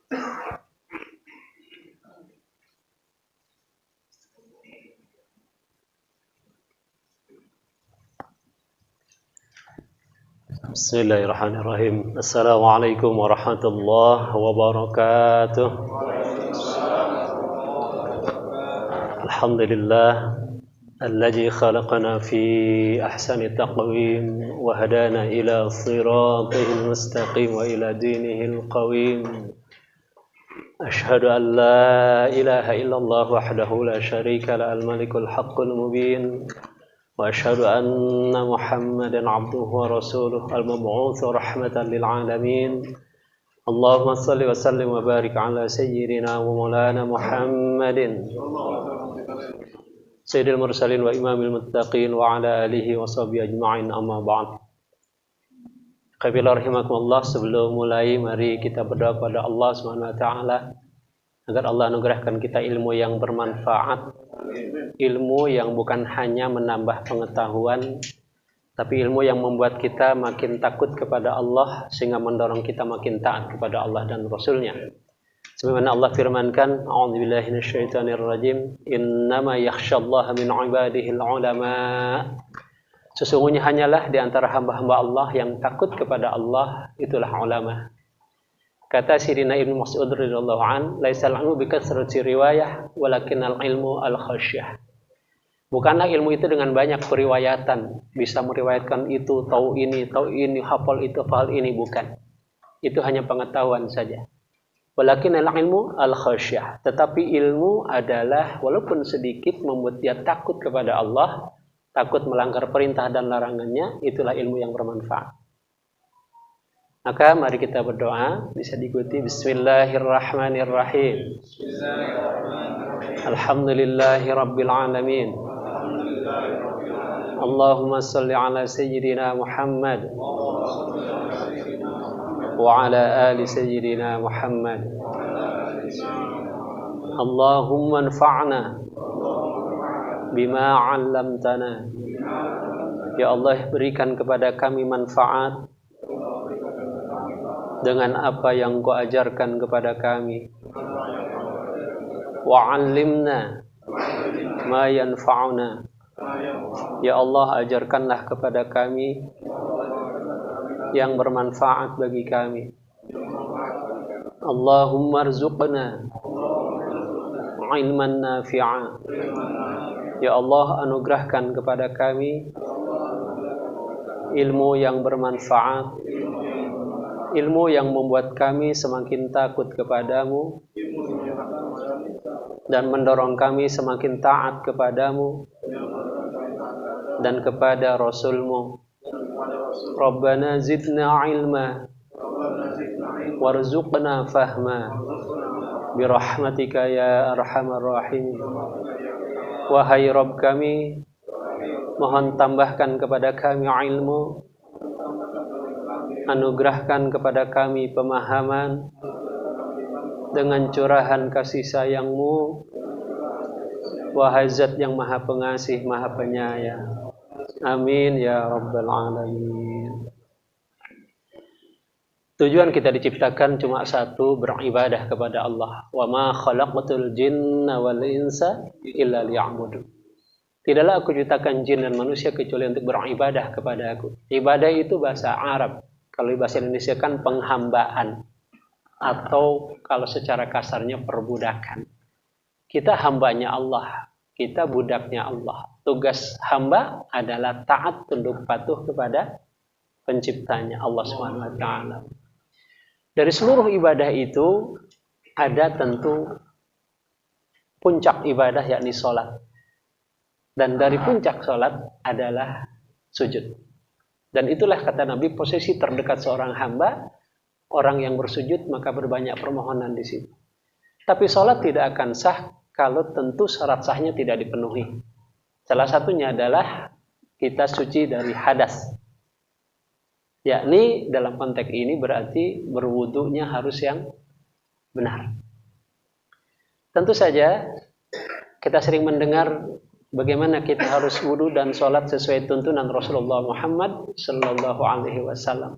Bismillahirrahmanirrahim. Assalamualaikum warahmatullahi wabarakatuh. Alhamdulillah alladzi khalaqana fi ahsani taqwim wa hadana ila siratil mustaqim wa ila dinihil qawim. Ashhadu an la ilaha illallah wahdahu la syarika la al-malikul haqqul mubin. وأشهد أن محمدا عبده ورسوله المبعوث رحمة للعالمين اللهم صل وسلم وبارك على سيدنا ومولانا محمد سيد المرسلين وإمام المتقين وعلى آله وصحبه أجمعين أما بعد. Qabilah rahimakumullah, sebelum mulai mari kita berdoa kepada Allah Subhanahu wa taala agar Allah anugerahkan kita ilmu yang bermanfaat, ilmu yang bukan hanya menambah pengetahuan, tapi ilmu yang membuat kita makin takut kepada Allah sehingga mendorong kita makin taat kepada Allah dan Rasul-Nya. Sebagaimana Allah firmankan, a'udzubillahi minasyaitonirrajim, innama yakhsyallaha min ibadihil ulama. Sesungguhnya hanyalah di antara hamba-hamba Allah yang takut kepada Allah itulah ulama. Kata Sayyidina Ibnu Mas'ud radhiyallahu an, laisal ilmu bikasrati riwayah walakinnal ilmu al-khasyah. Bukanlah ilmu itu dengan banyak periwayatan, bisa meriwayatkan itu, tahu ini, hafal itu, hafal ini, bukan. Itu hanya pengetahuan saja. Walakinnal ilmu al-khasyah. Tetapi ilmu adalah walaupun sedikit membuat dia takut kepada Allah, takut melanggar perintah dan larangannya, itulah ilmu yang bermanfaat. Maka mari kita berdoa, bisa diikuti. Bismillahirrahmanirrahim. Alhamdulillahi rabbil alamin. Allahumma salli ala sayyidina Muhammad wa ala ali sayyidina Muhammad. Allahumma anfa'na bima 'allamtana. Ya Allah, berikan kepada kami manfaat dengan apa yang Kau ajarkan kepada kami. Wa'allimna ma yanfa'una. Ya Allah, ajarkanlah kepada kami yang bermanfaat bagi kami. Allahumma arzuqna ilman nafi'a. Ya Allah, anugerahkan kepada kami ilmu yang bermanfaat, ilmu yang membuat kami semakin takut kepadamu dan mendorong kami semakin taat kepadamu dan kepada Rasulmu. Rabbana zidna ilma warzuqna fahma birahmatika ya arhamar rahimin. Wahai Rabb kami, mohon tambahkan kepada kami ilmu, anugerahkan kepada kami pemahaman dengan curahan kasih sayang-Mu, wahai Zat yang Maha Pengasih, Maha Penyayang. Amin ya Rabbal Alamin. Tujuan kita diciptakan cuma satu, beribadah kepada Allah. Wa ma khalaqatul jinna wal insa illa liya'budun. Tidaklah aku ciptakan jin dan manusia kecuali untuk beribadah kepada Aku. Ibadah itu bahasa Arab. Kalau bahasa Indonesia kan penghambaan, atau kalau secara kasarnya perbudakan. Kita hambanya Allah, kita budaknya Allah. Tugas hamba adalah taat, tunduk patuh kepada penciptanya, Allah Subhanahu wa taala. Dari seluruh ibadah itu ada tentu puncak ibadah, yakni sholat. Dan dari puncak sholat adalah sujud. Dan itulah kata Nabi, posisi terdekat seorang hamba, orang yang bersujud, maka berbanyak permohonan di situ. Tapi sholat tidak akan sah kalau tentu syarat sahnya tidak dipenuhi. Salah satunya adalah kita suci dari hadas. Yakni dalam konteks ini berarti berwudunya harus yang benar. Tentu saja kita sering mendengar bagaimana kita harus wudu dan sholat sesuai tuntunan Rasulullah Muhammad Sallallahu Alaihi Wasallam.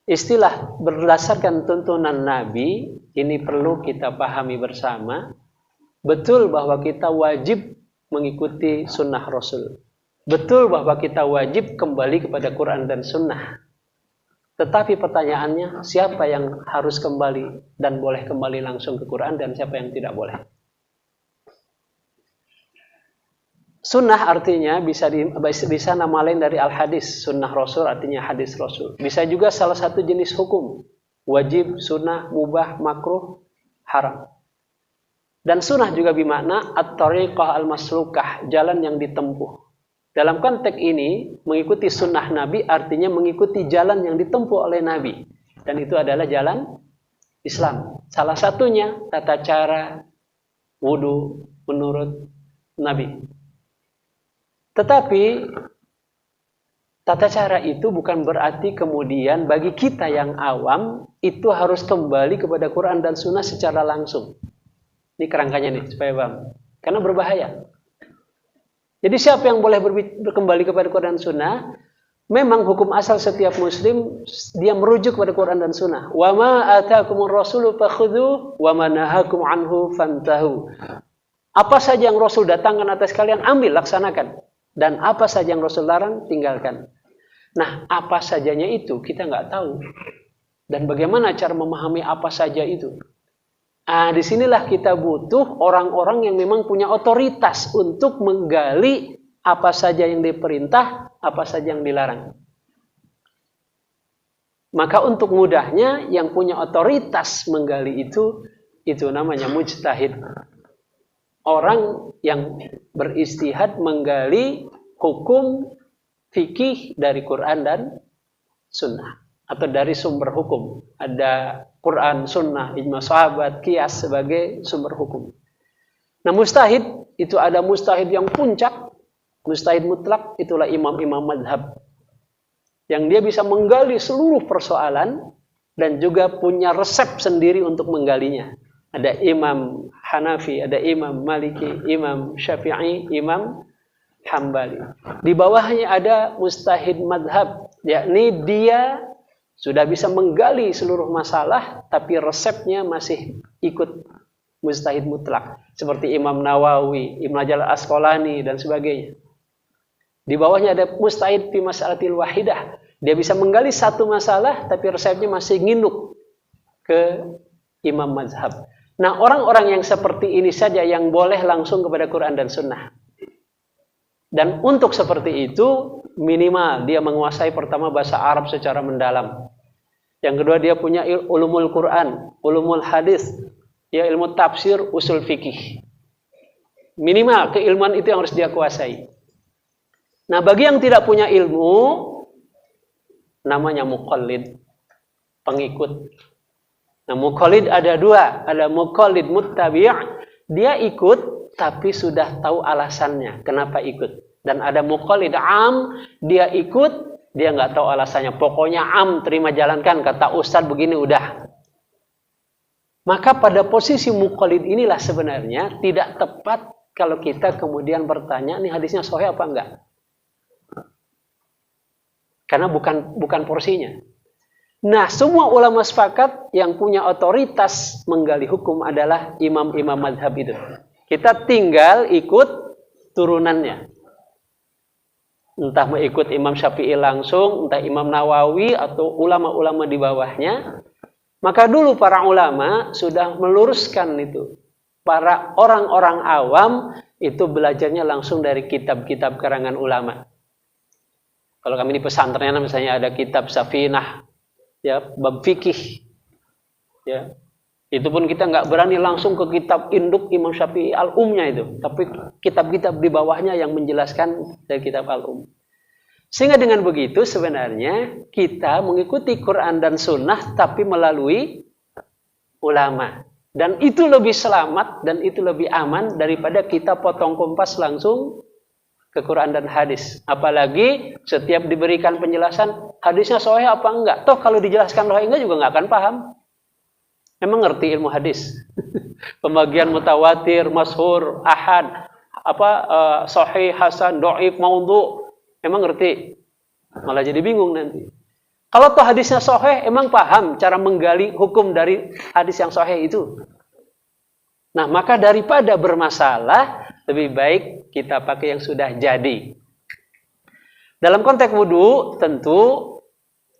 Istilah berdasarkan tuntunan Nabi ini perlu kita pahami bersama. Betul bahwa kita wajib mengikuti sunnah Rasul. Betul bahwa kita wajib kembali kepada Quran dan sunnah. Tetapi pertanyaannya, siapa yang harus kembali dan boleh kembali langsung ke Quran dan siapa yang tidak boleh? Sunnah artinya bisa nama lain dari al-hadis. Sunnah Rasul artinya hadis Rasul. Bisa juga salah satu jenis hukum. Wajib, sunnah, mubah, makruh, haram. Dan sunnah juga bermakna at-tariqah al-maslukah, jalan yang ditempuh. Dalam konteks ini, mengikuti sunnah Nabi artinya mengikuti jalan yang ditempuh oleh Nabi. Dan itu adalah jalan Islam. Salah satunya tata cara wudu menurut Nabi. Tetapi tata cara itu bukan berarti kemudian bagi kita yang awam itu harus kembali kepada Quran dan sunnah secara langsung. Ini kerangkanya nih, supaya paham. Karena berbahaya. Jadi siapa yang boleh kembali kepada Quran dan sunnah? Memang hukum asal setiap muslim, dia merujuk kepada Quran dan sunnah. Wa ma ataakumur rasulu fakhudhu wa ma nahakum anhu fantahu. Apa saja yang Rasul datangkan atas kalian, ambil, laksanakan. Dan apa saja yang Rasul larang, tinggalkan. Nah, apa sajanya itu kita nggak tahu. Dan bagaimana cara memahami apa saja itu? Disinilah kita butuh orang-orang yang memang punya otoritas untuk menggali apa saja yang diperintah, apa saja yang dilarang. Maka untuk mudahnya yang punya otoritas menggali itu namanya mujtahid. Orang yang beristihad menggali hukum fikih dari Quran dan sunnah. Atau dari sumber hukum. Ada Quran, sunnah, ijma sahabat, qiyas sebagai sumber hukum. Nah mujtahid, itu ada mujtahid yang puncak. Mujtahid mutlak, itulah imam-imam madhab. Yang dia bisa menggali seluruh persoalan dan juga punya resep sendiri untuk menggalinya. Ada imam Hanafi, ada imam Maliki, imam Syafi'i, imam Hambali. Di bawahnya ada mujtahid madhab, yakni dia sudah bisa menggali seluruh masalah, tapi resepnya masih ikut mujtahid mutlak. Seperti Imam Nawawi, Ibnu Hajar al-Asqalani, dan sebagainya. Di bawahnya ada mujtahid fi mas'alatil wahidah. Dia bisa menggali satu masalah, tapi resepnya masih nginduk ke imam mazhab. Nah, orang-orang yang seperti ini saja yang boleh langsung kepada Quran dan sunnah. Dan untuk seperti itu, minimal dia menguasai pertama bahasa Arab secara mendalam. Yang kedua dia punya ulumul Quran, ulumul hadis, ya ilmu tafsir, usul fikih. Minimal keilmuan itu yang harus dia kuasai. Nah, bagi yang tidak punya ilmu, namanya muqallid, pengikut. Nah, muqallid ada dua, ada muqallid muttabi', dia ikut tapi sudah tahu alasannya kenapa ikut. Dan ada muqallid am, dia ikut, dia nggak tahu alasannya. Pokoknya am, terima jalankan, kata ustadz begini udah. Maka pada posisi muqallid inilah sebenarnya tidak tepat kalau kita kemudian bertanya, nih hadisnya sahih apa enggak? Karena bukan porsinya. Nah, semua ulama sepakat yang punya otoritas menggali hukum adalah imam-imam madhab itu. Kita tinggal ikut turunannya. Entah mau ikut Imam Syafi'i langsung, entah Imam Nawawi, atau ulama-ulama di bawahnya. Maka dulu para ulama sudah meluruskan itu. Para orang-orang awam itu belajarnya langsung dari kitab-kitab karangan ulama. Kalau kami di pesantren misalnya ada kitab Safinah, ya, bab fikih, ya, itu pun kita nggak berani langsung ke kitab induk Imam Syafi'i al-Umnya itu, tapi kitab-kitab di bawahnya yang menjelaskan dari kitab al-Um. Sehingga dengan begitu sebenarnya kita mengikuti Quran dan Sunnah tapi melalui ulama, dan itu lebih selamat dan itu lebih aman daripada kita potong kompas langsung ke Quran dan hadis. Apalagi setiap diberikan penjelasan hadisnya sahih apa enggak. Toh kalau dijelaskan sahih enggak juga enggak akan paham. Emang ngerti ilmu hadis? Pembagian mutawatir, masyhur, ahad, sahih, hasan, dhaif, maudhu. Emang ngerti? Malah jadi bingung nanti. Kalau toh hadisnya sahih, emang paham cara menggali hukum dari hadis yang sahih itu. Nah, maka daripada bermasalah, lebih baik kita pakai yang sudah jadi. Dalam konteks wudu, tentu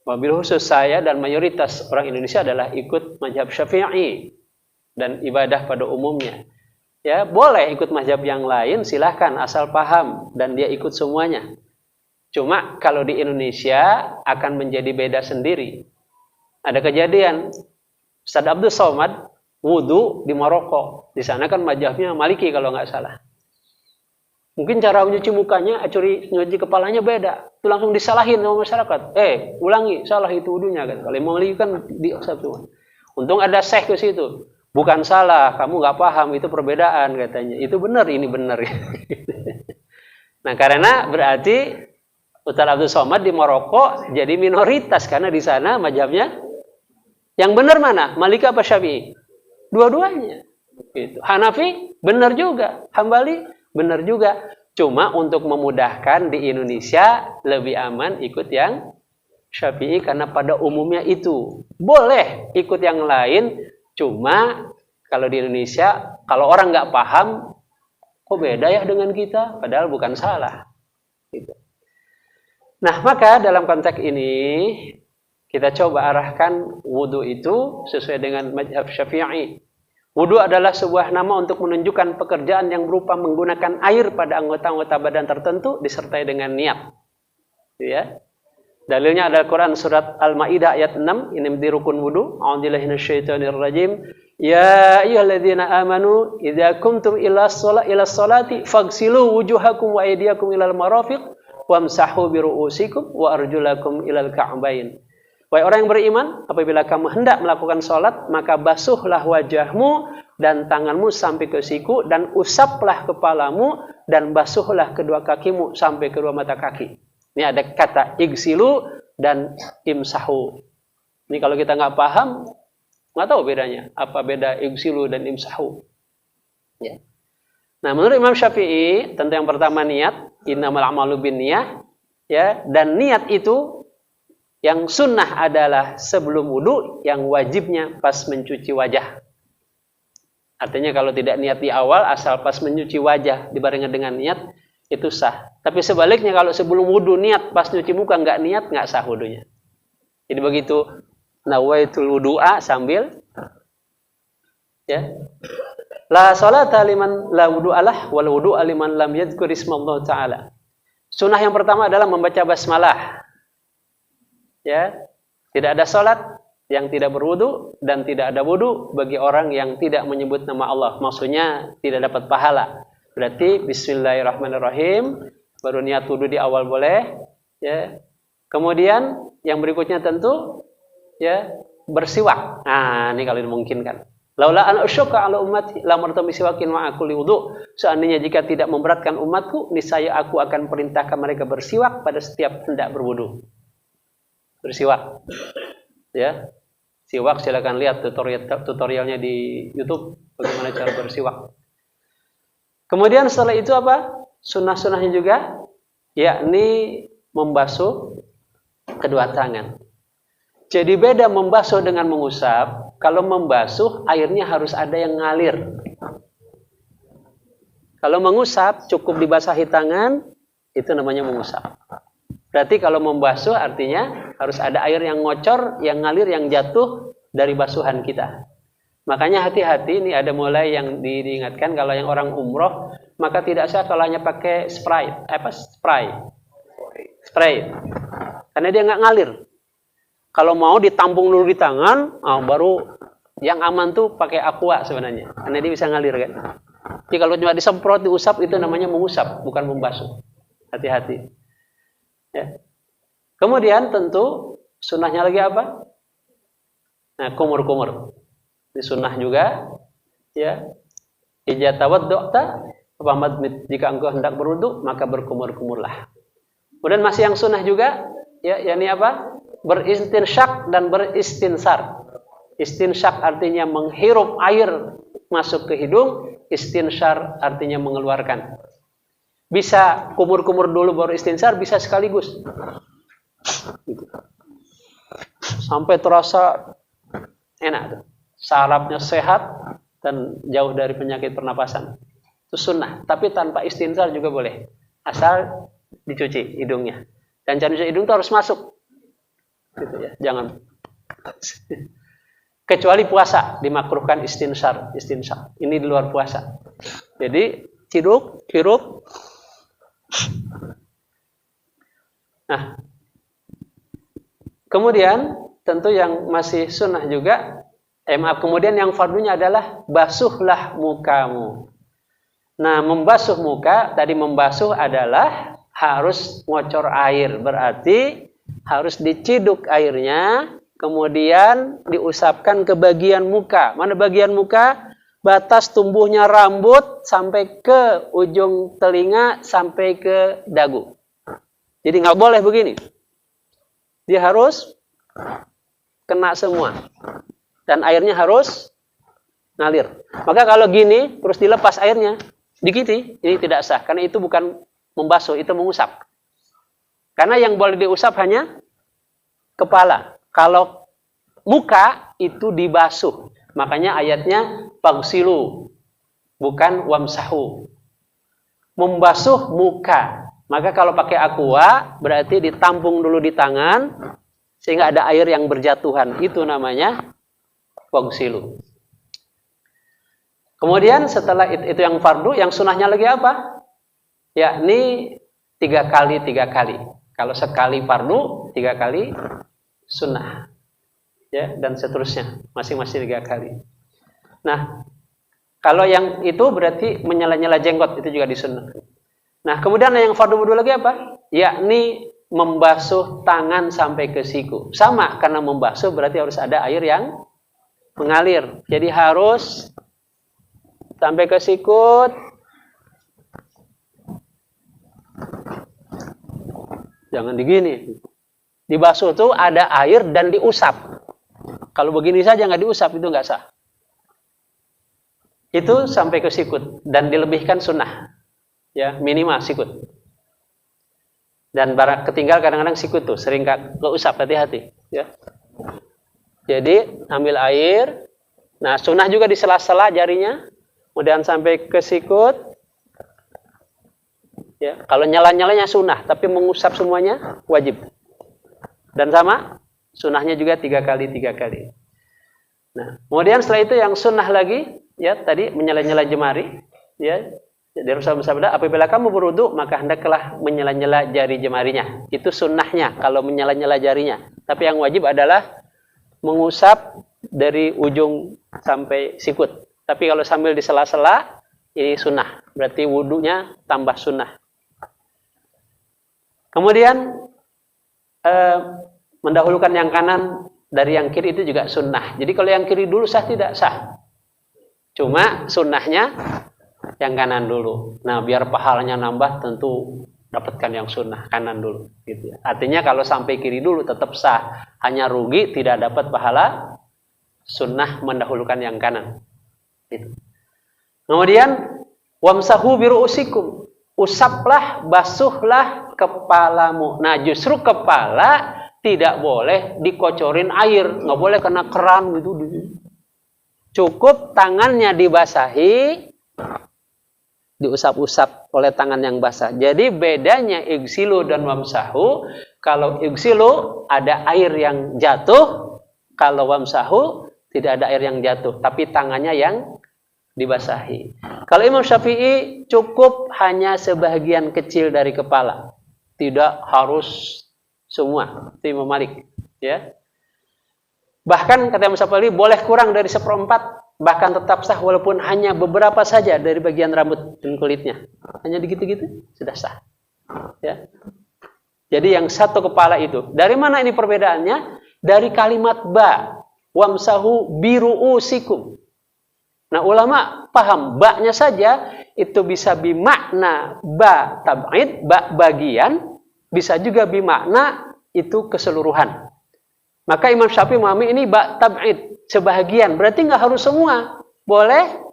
mobil khusus saya dan mayoritas orang Indonesia adalah ikut mazhab Syafi'i dan ibadah pada umumnya. Ya, boleh ikut mazhab yang lain, silahkan asal paham dan dia ikut semuanya. Cuma kalau di Indonesia akan menjadi beda sendiri. Ada kejadian Ustaz Abdul Somad wudu di Maroko. Di sana kan mazhabnya Maliki kalau nggak salah. Mungkin cara mencuci mukanya, nyuci kepalanya beda. Itu langsung disalahin sama masyarakat. Ulangi, salah itu wudunya kan. Kalau Maliki kan diusap semua. Untung ada syekh ke situ. Bukan salah, kamu nggak paham, itu perbedaan katanya. Itu benar, ini benar. Nah, karena berarti Ustaz Abdul Somad di Maroko jadi minoritas karena di sana mazhabnya yang benar mana? Maliki apa Syafi'i? Dua-duanya. Gitu. Hanafi benar juga, Hambali benar juga. Cuma untuk memudahkan di Indonesia lebih aman ikut yang Syafi'i karena pada umumnya itu. Boleh ikut yang lain, cuma kalau di Indonesia kalau orang nggak paham, kok beda ya dengan kita? Padahal bukan salah. Gitu. Nah, maka dalam konteks ini kita coba arahkan wudu itu sesuai dengan mazhab Syafi'i. Wudu adalah sebuah nama untuk menunjukkan pekerjaan yang berupa menggunakan air pada anggota-anggota badan tertentu disertai dengan niat. Ya. Dalilnya adalah Quran surat Al-Maidah ayat 6, ini menjadi rukun wudu. A'udzubillahi minasyaitonirrajim. Ya ayyuhalladzina amanu idza kumtum ila sholati faghsilu wujuhakum wa aydiyakum ilal marafiq wamsahu biru'usikum wa arjulakum ilal ka'bain. Wahai orang yang beriman, apabila kamu hendak melakukan sholat, maka basuhlah wajahmu dan tanganmu sampai ke siku, dan usaplah kepalamu dan basuhlah kedua kakimu sampai kedua mata kaki. Ini ada kata igsilu dan imsahu. Ini kalau kita nggak paham, nggak tahu bedanya. Apa beda igsilu dan imsahu? Ya. Nah, menurut Imam Syafi'i, tentu yang pertama niat. Innamal a'malu binniyah, ya, dan niat itu yang sunnah adalah sebelum wudu, yang wajibnya pas mencuci wajah. Artinya kalau tidak niat di awal, asal pas mencuci wajah dibarengi dengan niat, itu sah. Tapi sebaliknya kalau sebelum wudu niat, pas nyuci muka nggak niat, nggak sah wudunya. Jadi begitu nawaitul wudu'a sambil ya. La sholata liman la wudu'alah wal wudu'a liman lam yadhkur ismallah ta'ala. Sunnah yang pertama adalah membaca basmalah. Ya, tidak ada salat yang tidak berwudu dan tidak ada wudu bagi orang yang tidak menyebut nama Allah. Maksudnya tidak dapat pahala. Berarti bismillahirrahmanirrahim, baru niat wudu di awal boleh, ya. Kemudian yang berikutnya tentu ya bersiwak. Nah, ini kalau dimungkinkan. Laula an asyqa ala ummati la martami siwakin ma'a kulli wudu. Seandainya jika tidak memberatkan umatku, niscaya aku akan perintahkan mereka bersiwak pada setiap hendak berwudu. Bersiwak. Ya. Siwak silakan lihat tutorialnya di YouTube bagaimana cara bersiwak. Kemudian setelah itu apa? Sunnah-sunnahnya juga yakni membasuh kedua tangan. Jadi beda membasuh dengan mengusap. Kalau membasuh, airnya harus ada yang ngalir. Kalau mengusap, cukup dibasahi tangan, itu namanya mengusap. Berarti kalau membasuh artinya harus ada air yang ngocor, yang ngalir, yang jatuh dari basuhan kita. Makanya hati-hati, ini ada mulai yang diingatkan, kalau yang orang umroh, maka tidak sah kalau hanya pakai spray. Karena dia nggak ngalir. Kalau mau ditampung dulu di tangan, baru yang aman tuh pakai aqua sebenarnya. Karena dia bisa ngalir kan. Jadi kalau cuma disemprot, diusap, itu namanya mengusap, bukan membasuh. Hati-hati. Ya. Kemudian tentu sunnahnya lagi apa? Nah, kumur-kumur. Ini sunnah juga. Ya. Ija tawaddu'ta, jika engkau hendak berwudu, maka berkumur-kumurlah. Kemudian masih yang sunnah juga, ya, yakni apa? Beristinsyak dan beristinsar. Istinsyak artinya menghirup air masuk ke hidung, istinsar artinya mengeluarkan. Bisa kumur-kumur dulu baru istinsar, bisa sekaligus. sampai terasa enak tuh. Sarafnya sehat dan jauh dari penyakit pernapasan. Itu sunnah, tapi tanpa istinsar juga boleh. Asal dicuci hidungnya. Dan cara cuci hidung itu harus masuk. Gitu ya, jangan. Kecuali puasa dimakruhkan istinsar. Ini di luar puasa. Jadi hirup. Nah, kemudian tentu yang masih sunnah juga, kemudian yang fardunya adalah basuhlah mukamu. Nah, membasuh muka, tadi membasuh adalah harus ngocor air, berarti harus diciduk airnya, kemudian diusapkan ke bagian muka. Mana bagian muka? Batas tumbuhnya rambut sampai ke ujung telinga, sampai ke dagu. Jadi nggak boleh begini. Dia harus kena semua. Dan airnya harus ngalir. Maka kalau gini, terus dilepas airnya, dikit, ini tidak sah. Karena itu bukan membasuh, itu mengusap. Karena yang boleh diusap hanya kepala. Kalau muka, itu dibasuh. Makanya ayatnya, fagsilu, bukan wamsahu. Membasuh muka. Maka kalau pakai aqua, berarti ditampung dulu di tangan, sehingga ada air yang berjatuhan. Itu namanya fagsilu. Kemudian setelah itu yang fardu, yang sunnahnya lagi apa? Yakni 3 kali. Kalau sekali fardu, 3 kali sunnah. Ya, dan seterusnya, masing-masing 3 kali. Nah, kalau yang itu berarti menyela-nyela jenggot, itu juga disunnahkan. Nah, kemudian yang fardu lagi apa? Yakni membasuh tangan sampai ke siku. Sama, karena membasuh berarti harus ada air yang mengalir. Jadi harus sampai ke sikut. Jangan digini. Dibasuh tuh ada air dan diusap. Kalau begini saja nggak diusap, itu nggak sah. Itu sampai ke sikut. Dan dilebihkan sunnah. Ya, minimal sikut. Dan barang ketinggal kadang-kadang sikut tuh. Sering keusap, hati-hati. Ya. Jadi ambil air. Nah, sunnah juga di sela-sela jarinya. Kemudian sampai ke sikut. Ya, kalau nyala-nyalanya sunnah, tapi mengusap semuanya wajib. Dan sama, sunnahnya juga 3 kali. Nah, kemudian setelah itu yang sunnah lagi, ya tadi menyela-nyela jemari. Ya, dari Rasulullah bersabda, apabila kamu berwudu, maka hendaklah menyela-nyela jari jemarinya. Itu sunnahnya kalau menyela-nyela jarinya. Tapi yang wajib adalah mengusap dari ujung sampai sikut. Tapi kalau sambil di sela-sela, ini sunnah. Berarti wudunya tambah sunnah. Kemudian mendahulukan yang kanan dari yang kiri itu juga sunnah. Jadi kalau yang kiri dulu sah tidak sah. Cuma sunnahnya yang kanan dulu. Nah, biar pahalanya nambah tentu dapatkan yang sunnah kanan dulu. Gitu ya. Artinya kalau sampai kiri dulu tetap sah. Hanya rugi tidak dapat pahala sunnah mendahulukan yang kanan. Gitu. Kemudian wamsahu biru'usikum. Usaplah, basuhlah kepalamu. Nah, justru kepala tidak boleh dikocorin air. Nggak boleh kena keran gitu. Cukup tangannya dibasahi, diusap-usap oleh tangan yang basah. Jadi bedanya igsilu dan wamsahu. Kalau igsilu ada air yang jatuh. Kalau wamsahu tidak ada air yang jatuh. Tapi tangannya yang dibasahi. Kalau Imam Syafi'i cukup hanya sebagian kecil dari kepala. Tidak harus semua. Itu Imam Malik. Ya. Bahkan kata Imam Syafi'i boleh kurang dari 1/4. Bahkan tetap sah walaupun hanya beberapa saja dari bagian rambut dan kulitnya. Hanya gitu-gitu sudah sah. Ya. Jadi yang satu kepala itu. Dari mana ini perbedaannya? Dari kalimat ba. Wamsahu biru'usikum. Nah, ulama paham ba-nya saja itu bisa bimakna ba tab'id, ba bagian, bisa juga bimakna itu keseluruhan. Maka Imam Syafi'i memahami ini ba tab'id, sebahagian, berarti nggak harus semua. Boleh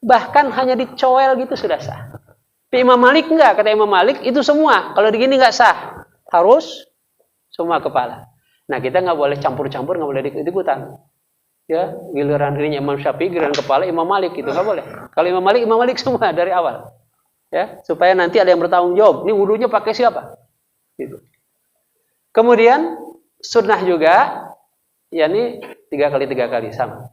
bahkan hanya dicoel gitu sudah sah. Tapi Imam Malik enggak, kata Imam Malik itu semua. Kalau begini nggak sah, harus semua kepala. Nah, kita nggak boleh campur-campur, nggak boleh ikut-ikutan. Ya, giliran dirinya Imam Syafi'i, giliran kepala Imam Malik, itu nggak boleh. Kalau Imam Malik semua dari awal. Ya, supaya nanti ada yang bertanggung jawab. Ini wudunya pakai siapa? Gitu. Kemudian sunnah juga, yakni 3 kali sama.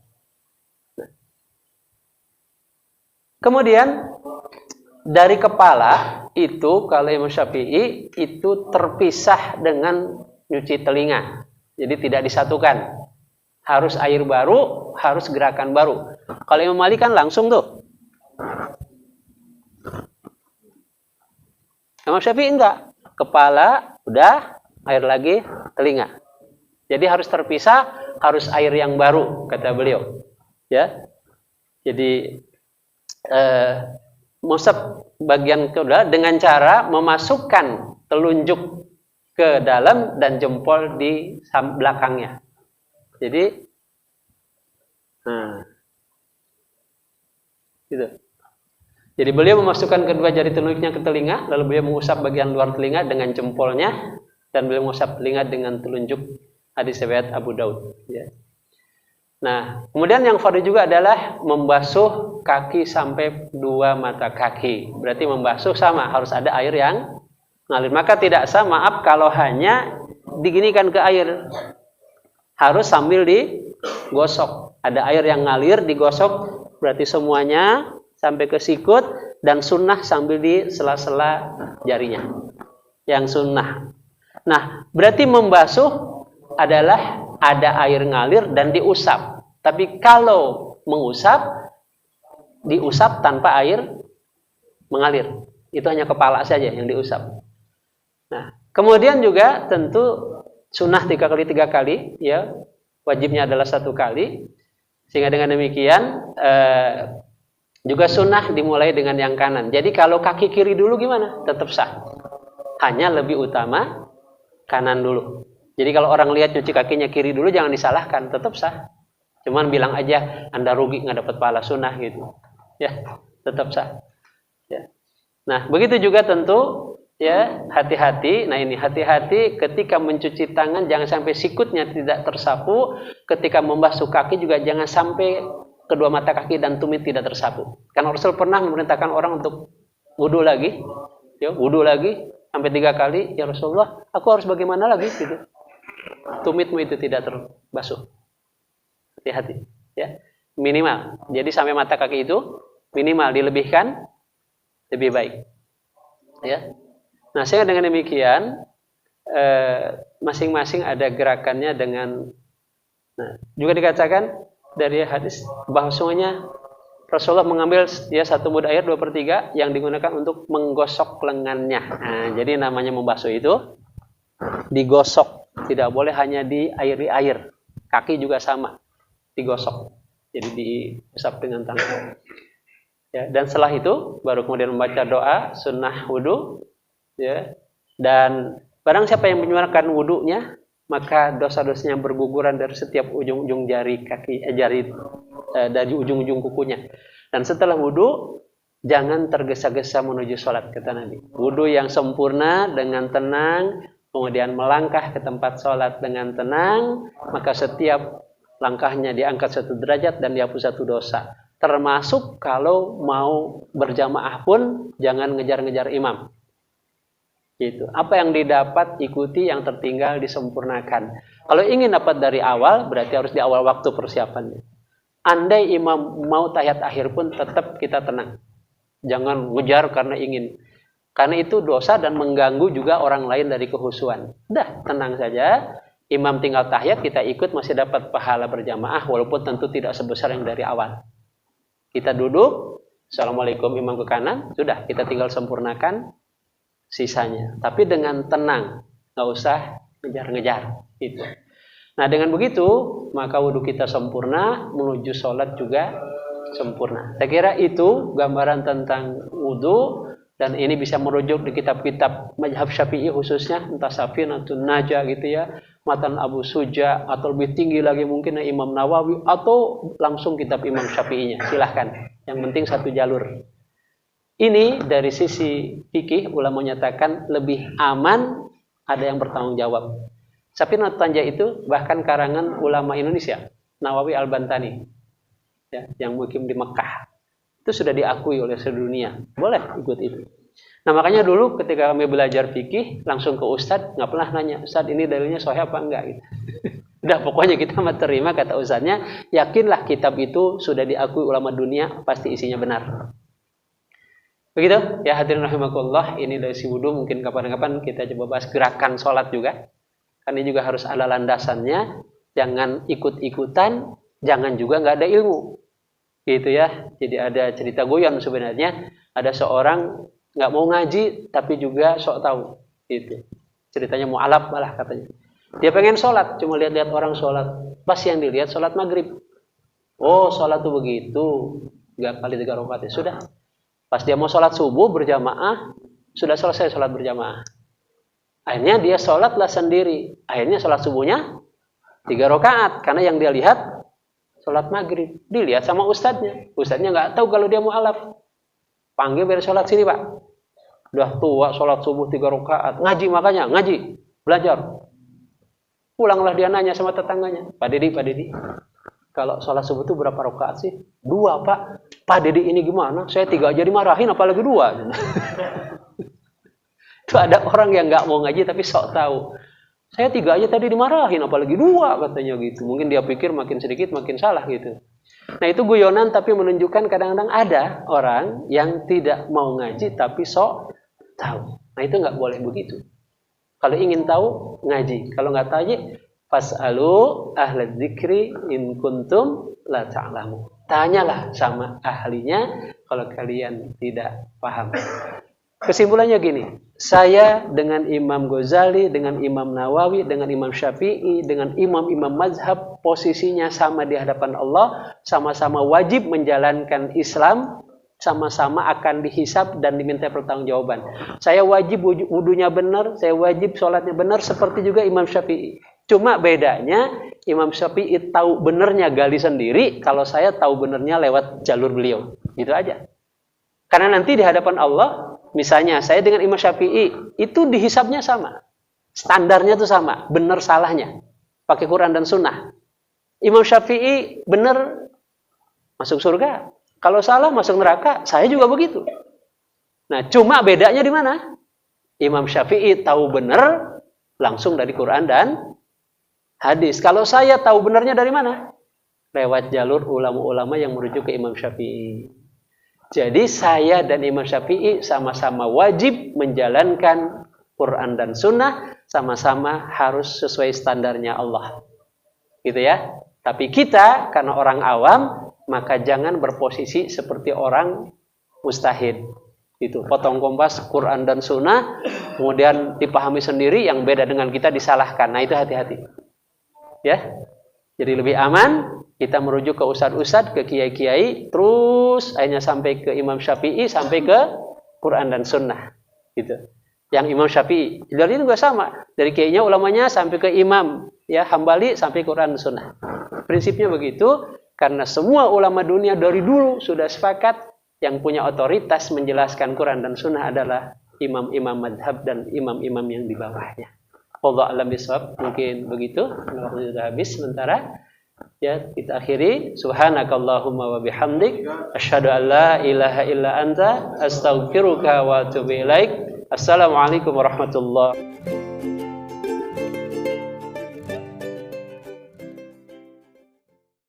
Kemudian dari kepala itu kalau Imam Syafi'i itu terpisah dengan nyuci telinga. Jadi tidak disatukan. Harus air baru, harus gerakan baru. Kalau Imam Malik kan langsung tuh. Imam Syafi'i enggak. Kepala udah, air lagi, telinga. Jadi harus terpisah, harus air yang baru, kata beliau. Ya. Jadi mengusap bagian kedua dengan cara memasukkan telunjuk ke dalam dan jempol di belakangnya. Jadi gitu. Jadi beliau memasukkan kedua jari telunjuknya ke telinga, lalu beliau mengusap bagian luar telinga dengan jempolnya, dan beliau mengusap telinga dengan telunjuk. Hadis riwayat Abu Daud. Ya. Nah, kemudian yang fardu juga adalah membasuh kaki sampai 2 mata kaki. Berarti membasuh sama, harus ada air yang ngalir. Maka tidak sah, maaf, kalau hanya diginikan ke air. Harus sambil digosok. Ada air yang ngalir, digosok, berarti semuanya sampai ke sikut, dan sunnah sambil di sela-sela jarinya. Yang sunnah. Nah, berarti membasuh adalah ada air ngalir dan diusap. Tapi kalau mengusap, diusap tanpa air mengalir. Itu hanya kepala saja yang diusap. Nah, kemudian juga tentu sunnah 3 kali, ya, wajibnya adalah 1 kali. Sehingga dengan demikian juga sunnah dimulai dengan yang kanan. Jadi kalau kaki kiri dulu gimana? Tetap sah. Hanya lebih utama kanan dulu. Jadi kalau orang lihat cuci kakinya kiri dulu, jangan disalahkan, tetap sah. Cuman bilang aja Anda rugi nggak dapat pahala sunnah gitu. Ya, tetap sah. Ya. Nah, begitu juga tentu ya, hati-hati. Nah, ini hati-hati ketika mencuci tangan, jangan sampai sikutnya tidak tersapu. Ketika membasuh kaki juga jangan sampai kedua mata kaki dan tumit tidak tersapu. Karena Rasul pernah memerintahkan orang untuk wudu lagi. Ya, wudu lagi sampai 3 kali. Ya Rasulullah, aku harus bagaimana lagi gitu. Tumitmu itu tidak terbasuh. Hati-hati, ya. Minimal. Jadi sampai mata kaki itu minimal, dilebihkan lebih baik. Ya. Nah, sehingga dengan demikian masing-masing ada gerakannya dengan. Nah, juga dikatakan dari hadis bahwasanya Rasulullah mengambil ya 1 mud air 2/3 yang digunakan untuk menggosok lengannya. Nah, jadi namanya membasuh itu digosok. Tidak boleh hanya diairi air. Kaki juga sama, digosok. Jadi diusap dengan tangan. Ya, dan setelah itu baru kemudian membaca doa sunnah wudu. Ya, dan barang siapa yang menyuarakan wudunya, maka dosa-dosanya berguguran dari setiap ujung-ujung jari kaki, dari ujung-ujung kukunya. Dan setelah wudu, jangan tergesa-gesa menuju sholat, kata Nabi. Wudu yang sempurna dengan tenang, kemudian melangkah ke tempat sholat dengan tenang, maka setiap langkahnya diangkat 1 derajat dan dihapus 1 dosa. Termasuk kalau mau berjamaah pun jangan ngejar-ngejar imam. Gitu. Apa yang didapat ikuti, yang tertinggal disempurnakan. Kalau ingin dapat dari awal, berarti harus di awal waktu persiapannya. Andai imam mau tahiyat akhir pun tetap kita tenang. Jangan ngejar karena ingin. Karena itu dosa dan mengganggu juga orang lain dari kehusuan. Udah, tenang saja. Imam tinggal tahiyat, kita ikut masih dapat pahala berjamaah, walaupun tentu tidak sebesar yang dari awal. Kita duduk, assalamualaikum, imam ke kanan, sudah, kita tinggal sempurnakan sisanya. Tapi dengan tenang, nggak usah ngejar-ngejar. Gitu. Nah, dengan begitu, maka wudhu kita sempurna, menuju sholat juga sempurna. Saya kira itu gambaran tentang wudhu. Dan ini bisa merujuk di kitab-kitab mazhab Syafi'i khususnya, entah Safinatun Najah gitu ya, Matan Abu Suja, atau lebih tinggi lagi mungkin Imam Nawawi, atau langsung kitab Imam Syafi'inya. Silahkan. Yang penting 1 jalur. Ini dari sisi fikih ulama menyatakan lebih aman ada yang bertanggung jawab. Safinatut Tanja itu bahkan karangan ulama Indonesia, Nawawi Al-Bantani, ya, yang mukim di Mekah. Itu sudah diakui oleh seluruh dunia. Boleh ikut itu. Nah makanya dulu ketika kami belajar fikih, langsung ke Ustadz, nggak pernah nanya, Ustadz ini dalilnya sahih apa enggak gitu. Udah pokoknya kita terima kata Ustadznya, yakinlah kitab itu sudah diakui ulama dunia, pasti isinya benar. Begitu ya hadirin rahimakumullah, ini dari si wudu, mungkin kapan-kapan kita coba bahas gerakan sholat juga. Karena juga harus ada landasannya, jangan ikut-ikutan, jangan juga nggak ada ilmu. Gitu ya. Jadi ada cerita guyon sebenarnya, ada seorang nggak mau ngaji tapi juga sok tahu. Gitu. Ceritanya mu'alaf malah katanya. Dia pengen sholat, cuma lihat-lihat orang sholat. Pas yang dilihat sholat maghrib. Oh sholat tuh begitu, 3 kali 3 rakaat ya sudah. Pas dia mau sholat subuh berjamaah, sudah selesai sholat berjamaah. Akhirnya dia sholatlah sendiri. Akhirnya sholat subuhnya 3 rakaat. Karena yang dia lihat sholat maghrib. Dilihat sama ustadznya. Ustadznya nggak tahu kalau dia mu'alaf. Panggil biar sholat sini pak. Udah tua sholat subuh 3 rakaat. Ngaji makanya, ngaji. Belajar. Pulanglah dia nanya sama tetangganya. Pak Dedi. Kalau sholat subuh itu berapa rakaat sih? 2 pak. Pak Dedi ini gimana? Saya 3 aja dimarahin apalagi 2. Itu ada orang yang nggak mau ngaji tapi sok tahu. Saya 3 aja tadi dimarahin, apalagi 2 katanya gitu. Mungkin dia pikir makin sedikit makin salah gitu. Nah itu guyonan tapi menunjukkan kadang-kadang ada orang yang tidak mau ngaji tapi sok tahu. Nah itu nggak boleh begitu. Kalau ingin tahu ngaji. Kalau nggak tahu fas'alu ahla dzikri in kuntum la ta'lamu. Tanyalah sama ahlinya kalau kalian tidak paham. Kesimpulannya gini, saya dengan Imam Ghazali, dengan Imam Nawawi, dengan Imam Syafi'i, dengan imam-imam mazhab posisinya sama di hadapan Allah, sama-sama wajib menjalankan Islam, sama-sama akan dihisab dan diminta pertanggungjawaban. Saya wajib wudunya benar, saya wajib sholatnya benar, seperti juga Imam Syafi'i. Cuma bedanya Imam Syafi'i tahu benernya gali sendiri, kalau saya tahu benernya lewat jalur beliau. Gitu aja. Karena nanti di hadapan Allah, misalnya saya dengan Imam Syafi'i itu dihisabnya sama. Standarnya itu sama, benar salahnya. Pakai Quran dan Sunnah. Imam Syafi'i benar masuk surga. Kalau salah masuk neraka, saya juga begitu. Nah, cuma bedanya di mana? Imam Syafi'i tahu benar langsung dari Quran dan hadis. Kalau saya tahu benarnya dari mana? Lewat jalur ulama-ulama yang merujuk ke Imam Syafi'i. Jadi saya dan Imam Syafi'i sama-sama wajib menjalankan Quran dan Sunnah, sama-sama harus sesuai standarnya Allah. Gitu ya. Tapi kita karena orang awam, maka jangan berposisi seperti orang mustahid. Itu potong kompas Quran dan Sunnah, kemudian dipahami sendiri, yang beda dengan kita disalahkan. Nah itu hati-hati. Ya. Jadi lebih aman kita merujuk ke ustadz-ustadz, ke kiai-kiai, terus akhirnya sampai ke Imam Syafi'i, sampai ke Quran dan Sunnah. Gitu. Yang Imam Syafi'i, dari itu juga sama. Dari kiainya, ulamanya, sampai ke Imam ya Hambali, sampai Quran dan Sunnah. Prinsipnya begitu, karena semua ulama dunia dari dulu sudah sepakat yang punya otoritas menjelaskan Quran dan Sunnah adalah imam-imam madhab dan imam-imam yang di bawahnya. Wallahu a'lam bishawab. Mungkin begitu. Waktu sudah habis sementara. Ya, kita akhiri. Subhanakallahumma wa bihamdik asyhadu an la ilaha illa anta astaghfiruka wa atubu ilaik. Assalamualaikum warahmatullahi wabarakatuh.